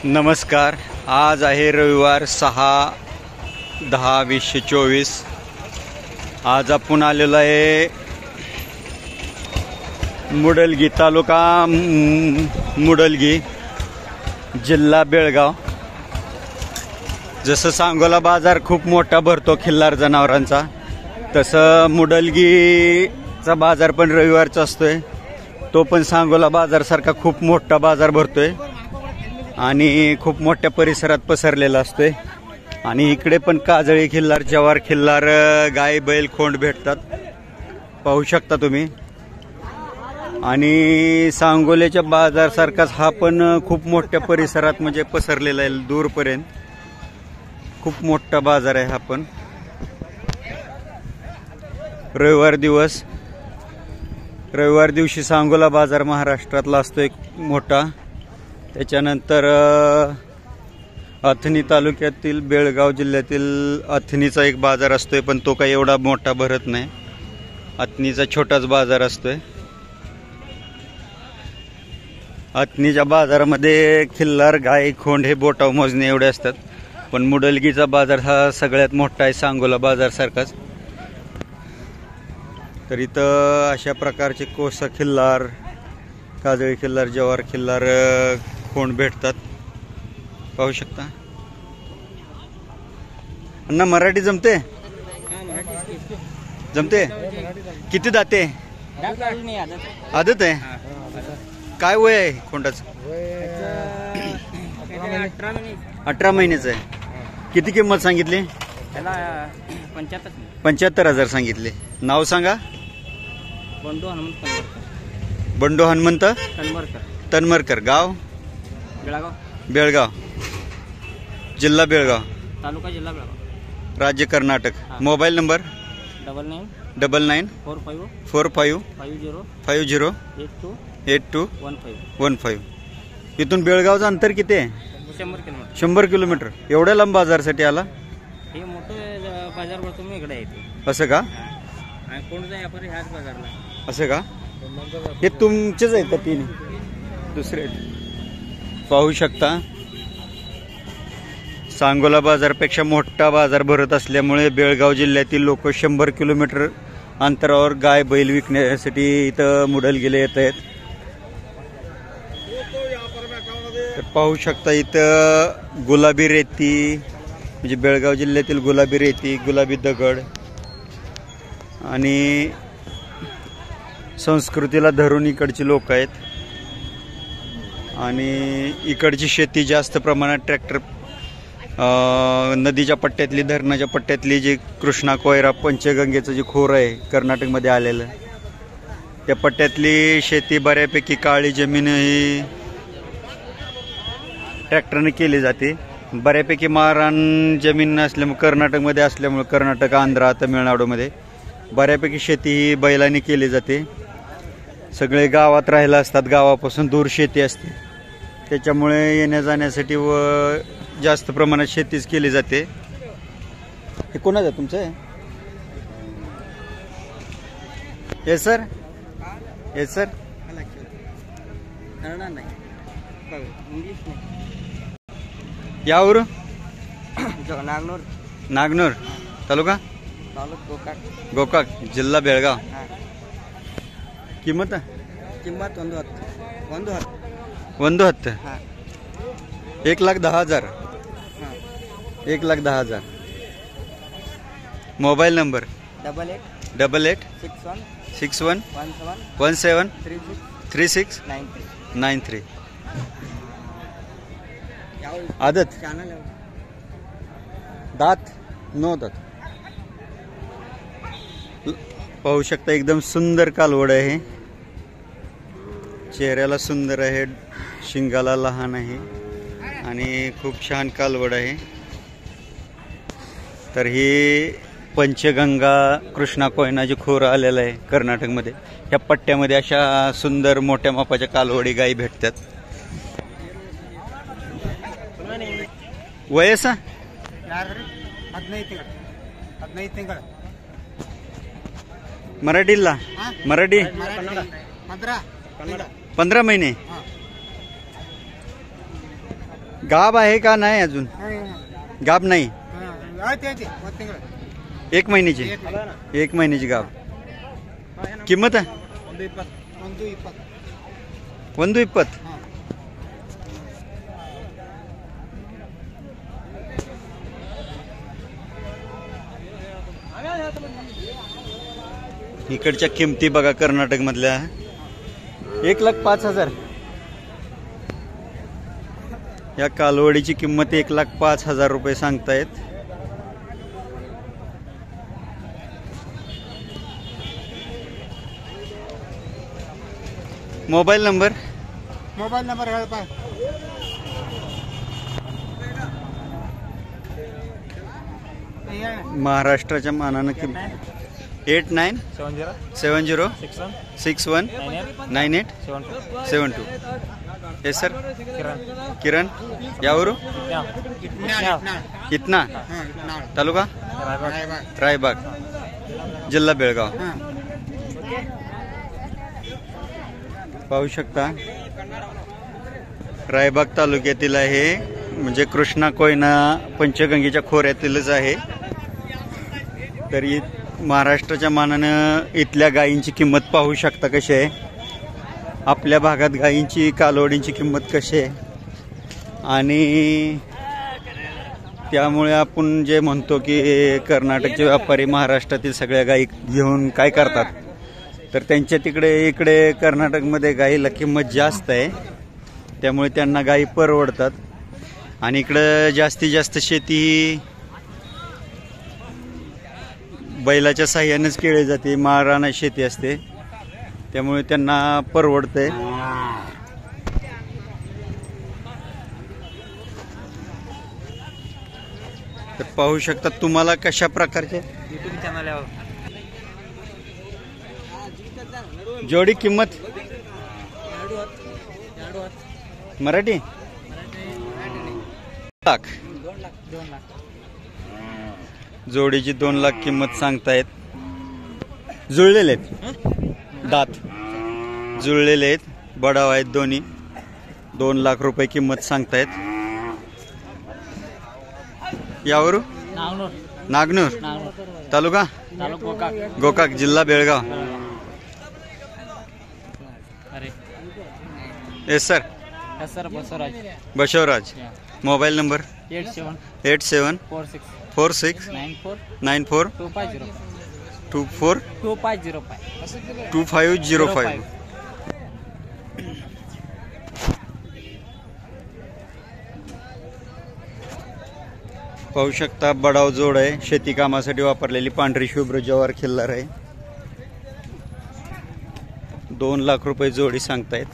नमस्कार. आज आहे रविवार 6/10/2024. आज आपण आलेलो आहे मुडलगी तालुका मुडलगी जिल्हा बेळगाव. जसं सांगोला बाजार खूप मोठा भरतो खिल्लार जनावरांचा, तसं मुडलगीचा बाजार पण रविवारचा असतोय. तो पण सांगोला बाजारसारखा खूप मोठा बाजार भरतोय आणि खूप मोठ्या परिसरात पसरलेला असतोय. आणि इकडे पण काजळी खिल्लार, जवार खिल्लार, गाय बैल खोंड भेटतात, पाहू शकता तुम्ही. आणि सांगोल्याच्या बाजारसारखाच हा पण खूप मोठ्या परिसरात म्हणजे पसरलेला आहे, दूरपर्यंत. खूप मोठा बाजार आहे हा पण. रविवार दिवशी सांगोला बाजार महाराष्ट्रातला असतो एक मोठा. त्याच्यानंतर अथणी तालुक्यातील बेळगाव जिल्ह्यातील अथणीचा एक बाजार असतोय, पण तो काही एवढा मोठा भरत नाही. अथणीचा छोटाच बाजार असतोय. अथणीच्या बाजारामध्ये खिल्लार, गाय, खोंड हे बोटाव मोजणे एवढे असतात. पण मुडलगीचा बाजार हा सगळ्यात मोठा आहे सांगोला बाजारसारखाच. तर इथं अशा प्रकारचे कोसा खिल्लार, काजळी खिल्लार, जवार खिल्लार खोंड भेटतात, पाहू शकता. अण्णा मराठी जमते? जमते. किती दाते? आदत आहे. काय वय आहे खोंडाचं? 18 महिन्याचं आहे. किती किंमत सांगितली? 75,000 सांगितले. नाव सांगा. बंडू हनुमंत तनमरकर. गाव बेळगाव, जिल्हा बेळगाव, तालुका जिल्हा बेळगाव, राज्य कर्नाटक. Mobile number 999950508215. इथून बेळगावचं अंतर किती आहे? 100 किलोमीटर. एवढ्या लांब बाजारसाठी आला? हे मोठे बाजार भरतो मी इकडे येते. असं का? कोणता व्यापारी ह्याच बाजारला. असं का? हे तुमचेच आहेत का? तीन दुसरे पाहू शकता. सांगोला बाजारपेक्षा मोठा बाजार भरत असल्यामुळे बेळगाव जिल्ह्यातील लोक 100 किलोमीटर अंतरावर गाय बैल विकण्यासाठी इथं मुडलगीला येत आहेत. तर पाहू शकता इथं गुलाबी रेती, म्हणजे बेळगाव जिल्ह्यातील गुलाबी रेती, गुलाबी दगड आणि संस्कृतीला धरून इकडची लोक आहेत. आणि इकडची शेती जास्त प्रमाणात ट्रॅक्टर, नदीच्या पट्ट्यातली, धरणाच्या पट्ट्यातली जी कृष्णा, कोयरा, पंचगंगेचं जे खोरं आहे कर्नाटकमध्ये आलेलं, त्या पट्ट्यातली शेती बऱ्यापैकी काळी जमीन ही ट्रॅक्टरने केली जाते. बऱ्यापैकी मारहाण जमीन असल्यामुळे कर्नाटकमध्ये असल्यामुळे, कर्नाटक, आंध्र, तमिळनाडूमध्ये बऱ्यापैकी शेती ही बैलांनी केली जाते. सगळे गावात राहिला असतात, गावापासून दूर शेती असते, त्याच्यामुळे येण्या जाण्यासाठी व जास्त प्रमाणात शेतीच केली जाते. हे कोणाचं आहे तुमचं? Yes sir. यावर नागनूर तालुका गोकाक जिल्हा बेळगाव. किंमत 1,10,000. 1,10,000. 1,10,000. Mobile number 8861173693. आदत दात नो दात. पाहू शकता एकदम सुंदर कालवड आहे. चेहऱ्याला सुंदर आहे, शिंगाला लहान आहे आणि खूप छान कालवड आहे. तर ही पंचगंगा, कृष्णा, कोयना जे खोरं आलेलं आहे कर्नाटकमध्ये, ह्या पट्ट्यामध्ये अशा सुंदर मोठ्या मापाच्या कालवडी गायी भेटतात. वयस 15 ತಿಂಗಳು. मराठीला मराठी 15 महिने. गाब आहे का नाही अजून? गाब नाही. 1 महिन्याची. 1 महिन्याची गाब. किंमत आहे 120. इकडच्या किमती बघा कर्नाटक मधल्या. 1,05,000. या कालवडीची किंमत 1,05,000 रुपये सांगतायत. मोबाईल नंबर महाराष्ट्राच्या मानानं किंमत 8970619872. हे सर किरण यावरू इतना तालुका रायबाग जिल्हा बेळगाव. पाहू शकता रायबाग तालुक्यातील आहे, म्हणजे कृष्णा कोयना पंचगंगेच्या खोऱ्यातीलच आहे. तरी महाराष्ट्राच्या मानानं इथल्या गायींची किंमत पाहू शकता कशी आहे. आपल्या भागात गायींची कालवडींची किंमत कशी आहे. आणि त्यामुळे आपण जे म्हणतो की कर्नाटकचे व्यापारी महाराष्ट्रातील सगळ्या गायी घेऊन काय करतात, तर त्यांच्या इकडे कर्नाटकमध्ये गायीला किंमत जास्त आहे. त्यामुळे त्यांना गायी परवडतात. आणि इकडं जास्तीत जास्त शेती बैलाच्या साह्यानेच केली जाते. माळरान शेती असते, त्यामुळे त्यांना परवडते. तर पाहू शकता तुम्हाला कशा प्रकारचे युट्यूब चॅनल आहे. जोडी किंमत मराठी 2 लाख. जोडीची 2 लाख किंमत सांगतायत. जुळलेले आहेत, दात जुळलेले आहेत, बडाव आहेत दोन्ही. 2 लाख रुपये किंमत सांगतायत. यावरू नागनूर तालुका गोकाक जिल्हा Belgaum. Yes sir. Basavaraj. Mobile number 874694242505. पाहू शकता बडाव जोड आहे, शेती कामासाठी वापरलेली पांढरी शुभ्र जवार खिल्लार आहे. 2 लाख रुपये जोडी सांगतायत.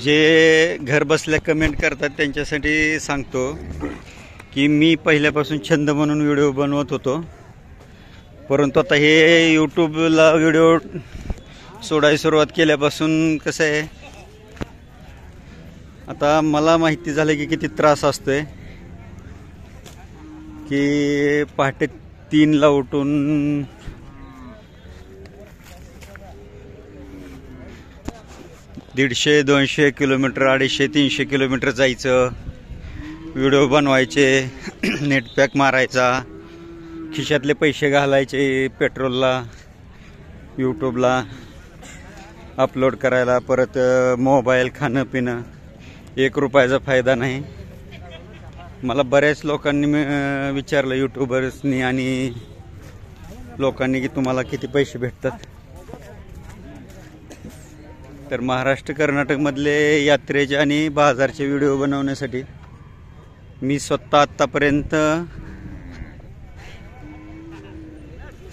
जे घर बसल्या कमेंट करतात त्यांच्यासाठी सांगतो की मी पहिल्यापासून छंद म्हणून व्हिडिओ बनवत होतो, परंतु आता हे यूट्यूबला व्हिडिओ सोडायला सुरुवात केल्यापासून कसं आहे, आता मला माहिती झालं की किती त्रास असतोय. की पहाटे 3ला उठून दीडशे 200 किलोमीटर 250-300 किलोमीटर जायचं, व्हिडिओ बनवायचे, नेट पॅक मारायचा, खिशातले पैसे घालायचे पेट्रोलला, यूट्यूबला अपलोड करायला, परत मोबाईल, खाणं पिणं, 1 रुपयाचा फायदा नाही. मला बऱ्याच लोकांनी विचारलं, यूट्यूबर्सनी आणि लोकांनी, की तुम्हाला किती पैसे भेटतात. तर महाराष्ट्र कर्नाटकमधले यात्रेचे आणि बाजारचे व्हिडिओ बनवण्यासाठी मी स्वतः आत्तापर्यंत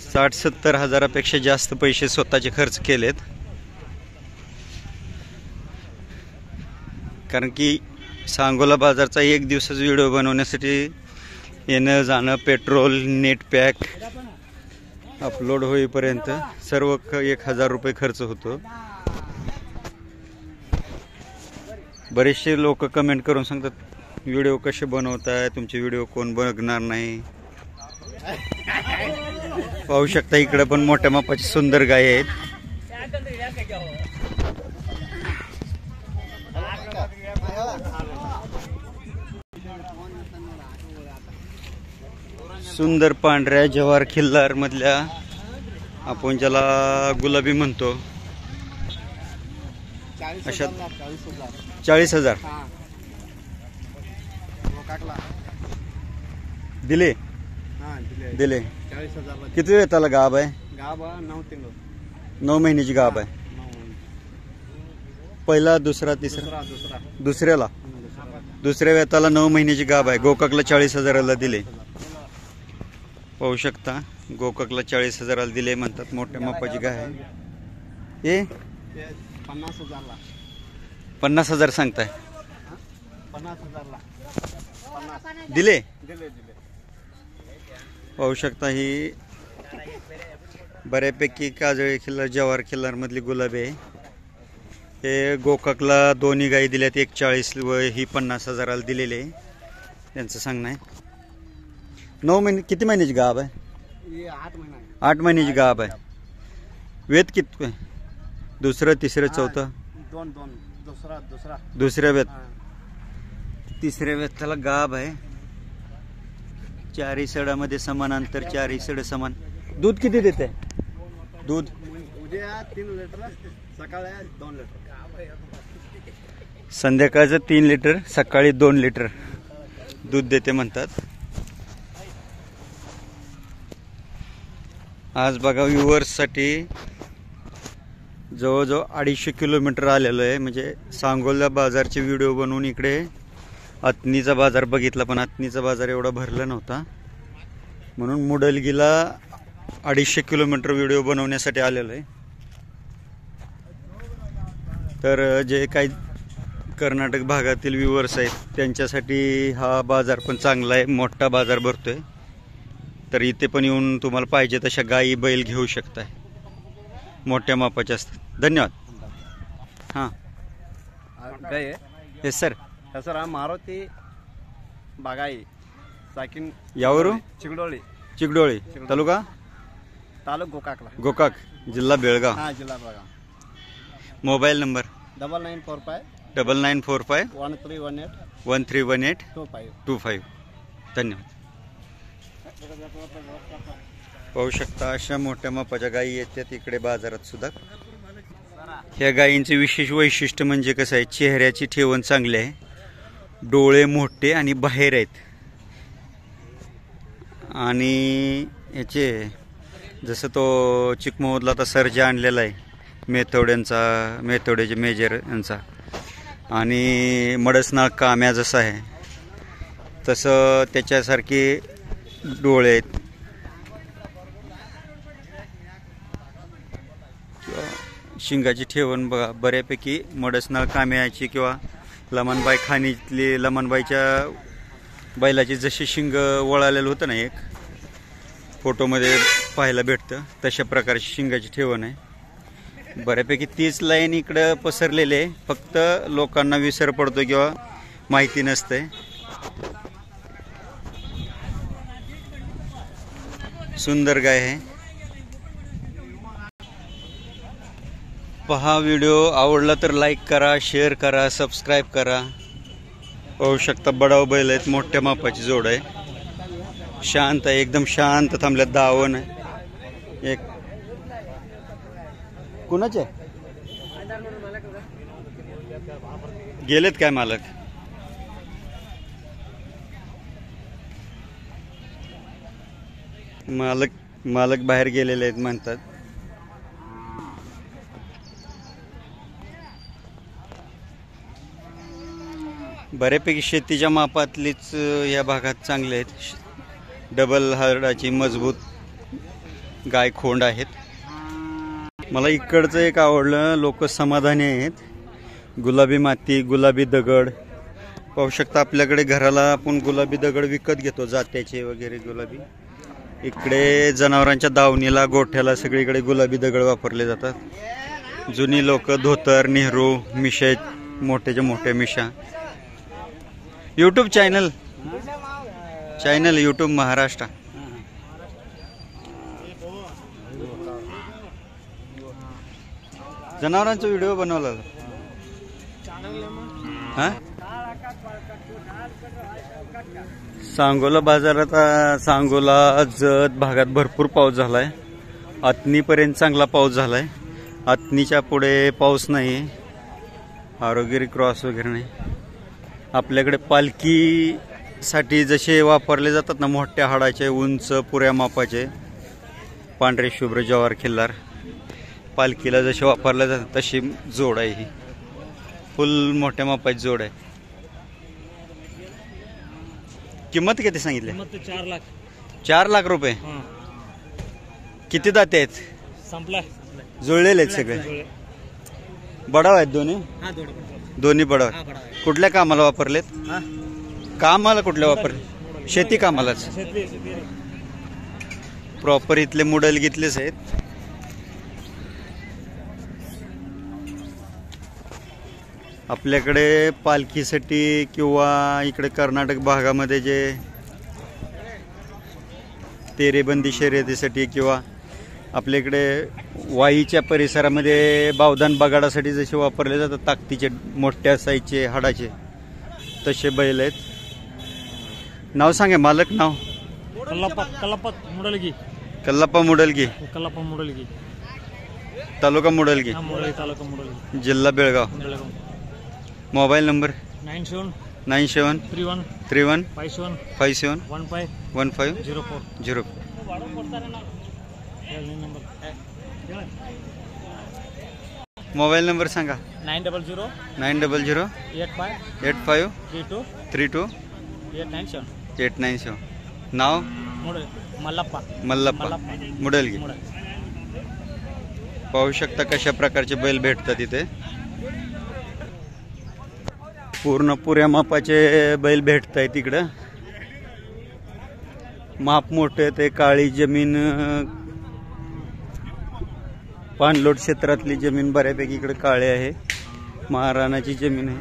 60-70 हजारापेक्षा जास्त पैसे स्वतःचे खर्च केलेत. कारण की सांगोला बाजारचा 1 दिवसाचा व्हिडिओ बनवण्यासाठी येणं जाणं, पेट्रोल, नेट पॅक, अपलोड होईपर्यंत सर्व 1000 रुपये खर्च होतो. बरेचसे लोक कमेंट करून सांगतात, व्हिडिओ कसे बनवताय, तुमचे व्हिडिओ कोण बघणार नाही. पाहू शकता इकडे पण मोठ्या मापाची सुंदर गाय आहेत. सुंदर पांढऱ्या जवार खिल्लार मधल्या आपण ज्याला गुलाबी म्हणतो अशा 40,000 दिले दिले. किती वेळ त्याला गाब आहे? 9 महिन्याची गाब आहे. पहिला दुसरा तिसरा दुसऱ्याला दुसऱ्या वेताला 9 महिन्याची गाब आहे. गोकाकला 40,000ला दिले. पाहू शकता गोकाकला 40,000ला दिले म्हणतात. मोठ्या मापाची गाय आहे. हे 50,000 सांगताय. 50,000ला दिले. पाहू शकता ही बऱ्यापैकी काजळी खिल्लार जवार खिल्लार मधली गुलाबी आहे. हे गोकाकला दोन्ही गायी दिल्यात. एक 40 व ही 50,000ला दिलेली आहे. त्यांचं सांगणं आहे. 9 महिने. किती महिन्याची गाब आहे? 8 महिन्याची गाब आहे. वेत किती आहे? दुसरं तिसरं चौथं दुसऱ्या वेत. तिसऱ्या वेताला गाब आहे. 4 सडामध्ये समान अंतर. 4 सड समान. दूध किती देते? दूध उद्या 3 लिटर, सकाळी 2 लिटर. संध्याकाळचं 3 लिटर, सकाळी 2 लिटर दूध देते म्हणतात. आज बघा व्ह्युअर्ससाठी जवळजवळ 250 किलोमीटर आलेलो आहे. म्हणजे सांगोला बाजारचे व्हिडिओ बनवून इकडे अतनीचा बाजार बघितला, पण अतनीचा बाजार एवढा भरला नव्हता म्हणून मुडलगीला 250 किलोमीटर व्हिडिओ बनवण्यासाठी आलेलो आहे. तर जे काही कर्नाटक भागातील व्ह्युअर्स आहेत त्यांच्यासाठी हा बाजार पण चांगला आहे. मोठा बाजार भरतोय. तर इथे पण येऊन तुम्हाला पाहिजे तशा गायी बैल घेऊ शकताय. मोठ्या मापाच्या असतात. धन्यवाद. हां गाय येस सर. ಹೆಸರ ಮಾರುತಿ ಬಾಗಾಯಿ ಸಾಕಿನ್ ಯಾವರು? ಚಿಗಡೋಳಿ. चिकडोळी तालुका ತಾಲೂಕು ಗೋಕಾಕ್ಲ. गोकाक जिल्हा बेळगाव. हां जिल्हा बेळगाव. Mobile number 9945 9945 1318 1318 25. 25. धन्यवाद. पाहू शकता अशा मोठ्या मापाच्या गायी येतात इकडे बाजारात सुद्धा. ह्या गायींचे विशेष वैशिष्ट्य म्हणजे कसं आहे, चेहऱ्याची ठेवण चांगली आहे, डोळे मोठे आणि बाहेर आहेत, आणि याचे जसं तो चिकमोहदला आता सर्जा आणलेला आहे मेथोड्याचे मेजर यांचा, आणि मडसनाळ काम्या जसा आहे तसं त्याच्यासारखे डोळे आहेत. शिंगाची ठेवण बघा बऱ्यापैकी मडसनाळ काम्याची किंवा लमनबाई खाणीतली लमनबाईच्या बैलाची जशी शिंग वळालेलं होतं ना, एक फोटोमध्ये पाहायला भेटतं तशा प्रकारची शिंगाची ठेवण आहे. बऱ्यापैकी 30 लाईन इकडं पसरलेले आहे, फक्त लोकांना विसर पडतो किंवा माहिती नसते. सुंदर गाय आहे. पहा व्हिडिओ आवडला तर लाईक करा, शेअर करा, सबस्क्राईब करा. पाहू शकता बडाव बैल आहेत, मोठ्या मापाची जोड आहे, शांत आहे, एकदम शांत थांबल्यात. दावण आहे एक. कुणाचे गेलेत काय मालक? मालक बाहेर गेलेले आहेत म्हणतात. बऱ्यापैकी शेतीच्या मापातलीच या भागात चांगले आहेत. डबल हाडाची मजबूत गाय खोंड आहेत. मला इकडचं एक आवडलं, लोक समाधानी आहेत. गुलाबी माती, गुलाबी दगड पाहू शकता. आपल्याकडे घराला आपण गुलाबी दगड विकत घेतो, जात्याचे वगैरे गुलाबी. इकडे जनावरांच्या दावणीला, गोठ्याला सगळीकडे गुलाबी दगड वापरले जातात. जुनी लोक धोतर, नेहरू, मिशा, मोठ्याच्या मोठ्या मिशा. YouTube channel YouTube Maharashtra. जनावरांचा व्हिडिओ बनवला हा. सांगोला बाजारात सांगोला जत भागात भरपूर पाऊस झालाय. आतनीपर्यंत चांगला पाऊस झालाय. आतनीच्या पुढे पाऊस नाही. आरोग्यरी क्रॉस वगैरे नाही. आपल्याकडे पालखीसाठी जसे वापरले जातात ना मोठ्या हाडाचे उंच पुऱ्या मापाचे पांढरे शुभ्र जवार खिल्लार पालखीला जसे वापरले जातात तशी जोड आहे. ही फुल मोठ्या मापाची जोड आहे. किंमत किती सांगितली? 4 लाख. 4 लाख रुपये. किती दाते आहेत? संपला. जुळलेले आहेत सगळे. बडाव आहेत दोन्ही. दोन्ही बडाव. कुठल्या कामाला वापरलेत? कामाला कुठल्या वापरले? शेती कामालाच. प्रॉपर इथले मुडल घेतलेच आहेत. आपल्याकडे पालखीसाठी किंवा इकडे कर्नाटक भागामध्ये जे तेरेबंदी शर्यतीसाठी किंवा आपल्याकडे वाईच्या परिसरामध्ये बावधान बगाडासाठी जसे वापरले जातात ताकदीचे मोठ्या साईजचे हाडाचे तसे बैल आहेत. नाव सांगा मालक. नाव? कल्लाप्पा मुडलगी. कल्लाप्पा मुडलगी. कल्लाप्पा मुडलगी. तालुका मुडलगी. तालुका मुडलगी. जिल्हा Belgaum. Mobile number? 97 31 31 57 15 04. Mobile number सांगा. 900 85 32 897. नाव? मल्लप्पा. मल्लप्पा मुडलगी. पाहू शकता कशा प्रकारचे बैल भेटतात इथे. पूर्ण पुऱ्या मापाचे बैल भेटत आहेत इकडं. माप मोठे ते काळी जमीन पाणलोट क्षेत्रातली जमीन बऱ्यापैकी इकडे काळी आहे. महाराणाची जमीन आहे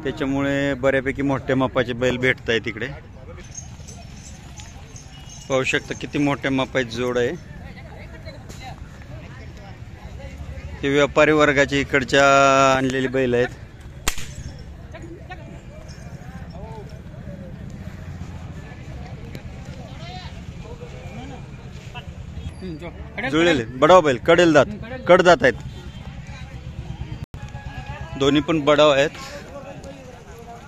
त्याच्यामुळे बऱ्यापैकी मोठ्या मापाचे बैल भेटत आहेत इकडे. पाहू शकता किती मोठ्या मापाची जोड आहे. हे व्यापारी वर्गाचे इकडच्या आणलेली बैल आहेत. जुळलेले बडाव बैल. कडदात आहेत. दोन्ही पण बडाव आहेत.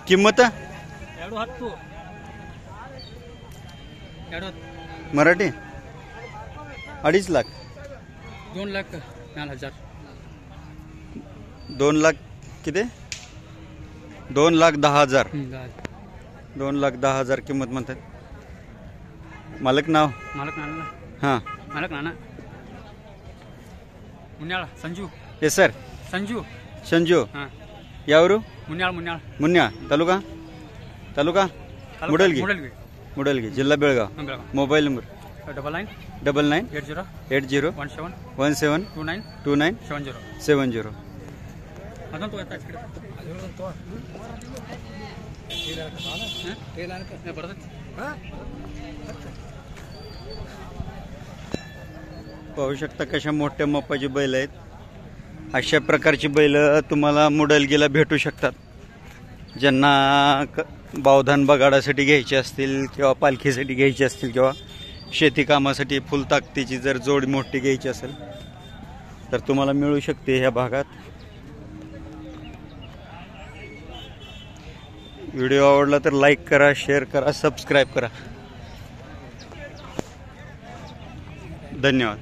किंमत? मराठी 2.5 लाख. 2 लाख 4,000. 2 लाख किती? 2,10,000. 2,10,000 किंमत म्हणतात. मालक नाव? हां. मालक नाना मुन्याळ संजू. Yes sir. संजू. यावरू? मुन्याळ. तालुका मुडलगी. जिल्हा बेळगाव. Mobile number? 99 80 17 29 70. पाहू शकता कशा मोठ्या मापाची बैल आहेत. अशा प्रकारची बैल तुम्हाला मुडलगीला भेटू शकतात. ज्यांना बावधान बगाडासाठी घ्यायचे असतील किंवा पालखीसाठी घ्यायची असतील किंवा शेती कामासाठी फुल ताकदीची जर जोड मोठी घ्यायची असेल तर तुम्हाला मिळू शकते ह्या भागात. व्हिडिओ आवडला तर लाईक करा, शेअर करा, सबस्क्राईब करा. धन्यवाद.